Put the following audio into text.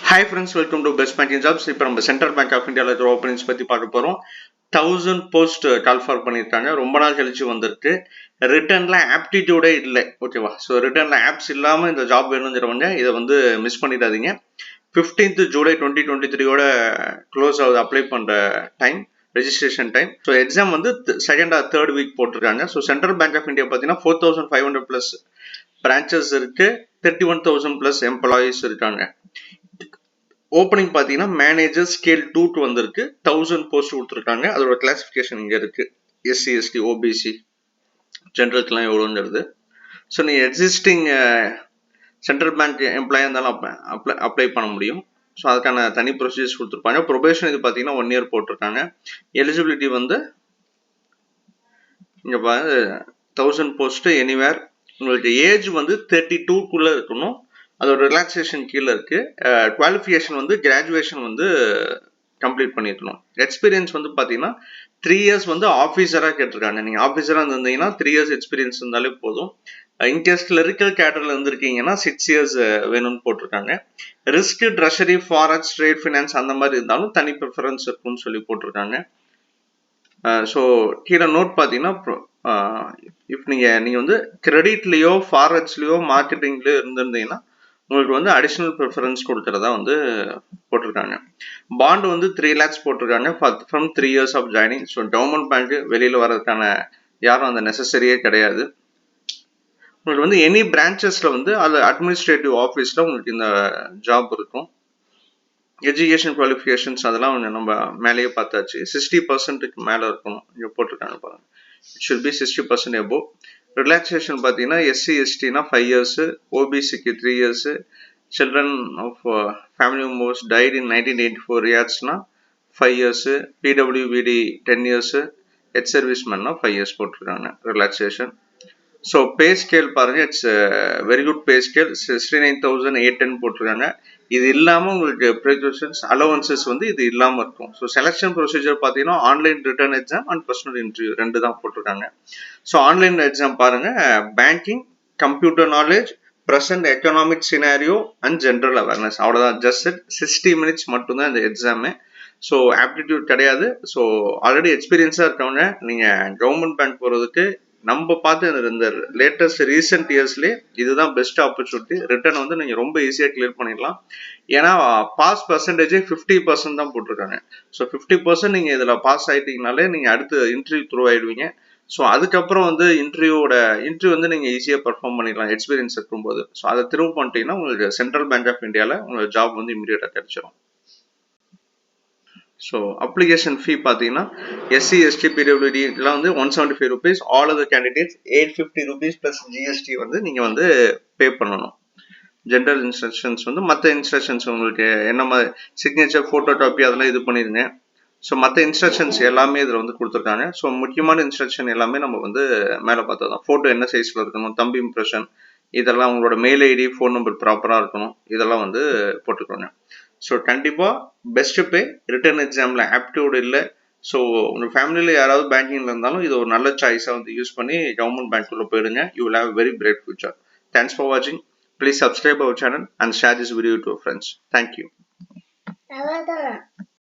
Hi friends, welcome to Best Banking Jobs. இப்போ நம்ம central bank of இந்தியாவில் இருக்கிற ஓப்பனிங்ஸ் பற்றி பார்க்க போகிறோம். 1000 போஸ்ட் கால் ஃபார் பண்ணியிருக்காங்க. ரொம்ப நாள் கழிச்சு வந்திருக்கு. ரிட்டர்னில் ஆப்டிடியூடே இல்லை, ஓகேவா? ஸோ ரிட்டர்னில் ஆப்ஸ் இல்லாமல் இந்த ஜாப் வேணுங்கிறவங்க இதை வந்து மிஸ் பண்ணிடாதீங்க. 15th July 2023 க்ளோஸ் ஆகுது அப்ளை பண்ணுற time, registration time. So exam வந்து செகண்ட் ஆர் தேர்ட் வீக் போட்டிருக்காங்க. So central bank of India பார்த்தீங்கன்னா 4500+ பிரான்ச்சஸ் இருக்கு, 31,000+ எம்ப்ளாயீஸ் இருக்காங்க. ஓப்பனிங் பார்த்தீங்கன்னா மேனேஜர் ஸ்கேல் 2 வந்திருக்கு, 1000 போஸ்ட் கொடுத்துருக்காங்க. அதோட கிளாசிஃபிகேஷன் இங்கே இருக்கு. எஸ்சி, எஸ்டி, ஓபிசி, ஜென்ரலுக்குலாம் எவ்வளோங்கிறது. ஸோ நீங்கள் எக்ஸிஸ்டிங் சென்ட்ரல் பேங்க் எம்ப்ளாயாக இருந்தாலும் அப்ளை பண்ண முடியும். ஸோ அதுக்கான தனி ப்ரொசீஜர்ஸ் கொடுத்துருப்பாங்க. ப்ரொபேஷன் இது பார்த்தீங்கன்னா 1 year போட்டிருக்காங்க. எலிஜிபிலிட்டி வந்து இங்கே 1000 போஸ்ட்டு எனிவேர். உங்களுக்கு ஏஜ் வந்து 32க்குள்ளே இருக்கணும். அதோட ரிலாக்ஸேஷன் கீழே இருக்கு. குவாலிஃபிகேஷன் வந்து கிராஜுவேஷன் வந்து கம்ப்ளீட் பண்ணிருக்கணும். எக்ஸ்பீரியன்ஸ் வந்து பார்த்தீங்கன்னா 3 years வந்து ஆஃபீஸராக கேட்டிருக்காங்க. நீங்கள் ஆஃபீஸராக இருந்தீங்கன்னா 3 years எக்ஸ்பீரியன்ஸ் இருந்தாலே போதும். இன்கேஸ் கிளரிக்கல் கேட்டரில் இருந்திருக்கீங்கன்னா 6 years வேணும்னு போட்டிருக்காங்க. Risk, treasury, forex, trade finance அந்த மாதிரி இருந்தாலும் தனி ப்ரிஃபரன்ஸ் இருக்குன்னு சொல்லி போட்டிருக்காங்க. ஸோ கீழே நோட் பார்த்தீங்கன்னா இஃப் நீங்கள் வந்து கிரெடிட்லேயோ ஃபாரெக்ஸ்லேயோ மார்க்கெட்டிங்லேயோ இருந்திருந்தீங்கன்னா உங்களுக்கு வந்து அடிஷ்னல் ப்ரிஃபரன்ஸ் கொடுக்கறதா வந்து போட்டிருக்காங்க. பாண்டு வந்து 3 lakhs போட்டிருக்காங்க from 3 years of joining. So government bank வெளியில் வர்றதுக்கான யாரும் அந்த நெசசரியே கிடையாது. உங்களுக்கு வந்து எனி பிரான்ச்சஸில் வந்து அது அட்மினிஸ்ட்ரேட்டிவ் ஆஃபீஸில் உங்களுக்கு இந்த ஜாப் இருக்கும். எஜுகேஷன் குவாலிஃபிகேஷன்ஸ் அதெல்லாம் நம்ம மேலேயே பார்த்தாச்சு. 60%க்கு மேலே இருக்கணும். இங்கே போட்டிருக்காங்க பாருங்க. It should be 60% above. Relaxation பார்த்தீங்கன்னா எஸ்சி, எஸ்டினா 5 years, ஓபிசிக்கு 3 years, children of family members died in 1984 இயர்ஸ்னா 5 years, பிடபிள்யூபிடி 10 years, எக்ஸ் சர்வீஸ்மேன்னா 5 years போட்டிருக்காங்க ரிலாக்ஸேஷன். ஸோ பே ஸ்கேல் பாருங்க, it's very good pay scale. 69,810 போட்டிருக்காங்க. இது இல்லாமல் உங்களுக்கு ப்ரிகாஷன்ஸ் அலவன்சஸ் வந்து இது இல்லாமல் இருக்கும். ஸோ செலெக்ஷன் ப்ரொசீஜர் பார்த்தீங்கன்னா online written exam and personal interview 2 தான் போட்டிருக்காங்க. ஸோ ஆன்லைன் எக்ஸாம் பாருங்க, banking, computer knowledge, present economic scenario and general awareness, அவ்வளோதான். ஜஸ்ட் 60 minutes மட்டும்தான் இந்த எக்ஸாமு. ஸோ ஆப்டிடியூட் கிடையாது. ஸோ ஆல்ரெடி எக்ஸ்பீரியன்ஸாக இருக்கவங்க நீங்கள் கவர்மெண்ட் பேங்க் போகிறதுக்கு நம்ம பார்த்து இந்த லேட்டஸ்ட் ரீசெண்ட் இயர்ஸ்லேயே இதுதான் பெஸ்ட் ஆப்பர்ச்சுனிட்டி. ரிட்டர்ன் வந்து நீங்கள் ரொம்ப ஈஸியாக கிளியர் பண்ணிடலாம். ஏன்னா பாஸ் பர்சன்டேஜ் 50% தான் போட்டிருக்காங்க. ஸோ 50% நீங்கள் இதில் பாஸ் ஆகிட்டீங்கனாலே நீங்கள் அடுத்து இன்டர்வியூ த்ரூ ஆகிடுவீங்க. ஸோ அதுக்கப்புறம் வந்து இன்டர்வியூ வந்து நீங்கள் ஈஸியாக பர்ஃபார்ம் பண்ணிடலாம் எக்ஸ்பீரியன்ஸ் இருக்கும்போது. ஸோ அதை திரும்ப பண்ணிட்டீங்கன்னா உங்களுக்கு சென்ட்ரல் பேங்க் ஆஃப் இந்தியாவில் உங்களுக்கு ஜாப் வந்து இமீடியட்டாக கிடைச்சிடும். ஸோ அப்ளிகேஷன் ஃபீ பார்த்தீங்கன்னா எஸ்சி, எஸ்டி, பிடபிள்யூடி இதெல்லாம் வந்து 175 rupees. All other candidates 850 rupees plus GST வந்து நீங்கள் வந்து பே பண்ணணும். ஜென்ரல் இன்ஸ்ட்ரக்ஷன்ஸ் வந்து மற்ற இன்ஸ்ட்ரக்ஷன்ஸ் உங்களுக்கு என்ன மாதிரி சிக்னேச்சர், ஃபோட்டோ காப்பி அதெல்லாம் இது பண்ணிடுங்க. ஸோ மற்ற இன்ஸ்ட்ரக்ஷன்ஸ் எல்லாமே இதில் வந்து கொடுத்துருக்காங்க. ஸோ முக்கியமான இன்ஸ்ட்ரக்ஷன் எல்லாமே நம்ம வந்து மேலே பார்த்தா தான். ஃபோட்டோ என்ன சைஸில் இருக்கணும், தம்பி இம்ப்ரெஷன், இதெல்லாம் உங்களோட மெயில் ஐடி, ஃபோன் நம்பர் ப்ராப்பராக இருக்கணும், இதெல்லாம் வந்து போட்டுக்கோங்க. ஸோ கண்டிப்பாக பெஸ்ட் பே. ரிட்டன் எக்ஸாமில் ஆப்டிடியூட் இல்லை. ஸோ உங்கள் ஃபேமிலியில் யாராவது பேங்கிங்கில் இருந்தாலும் இது ஒரு நல்ல சாய்ஸாக வந்து யூஸ் பண்ணி கவர்மெண்ட் பேங்க்குள்ளே போயிடுங்க. You will have very bright future. Thanks for வாட்சிங். Please subscribe our channel and share this video to your friends. Thank you.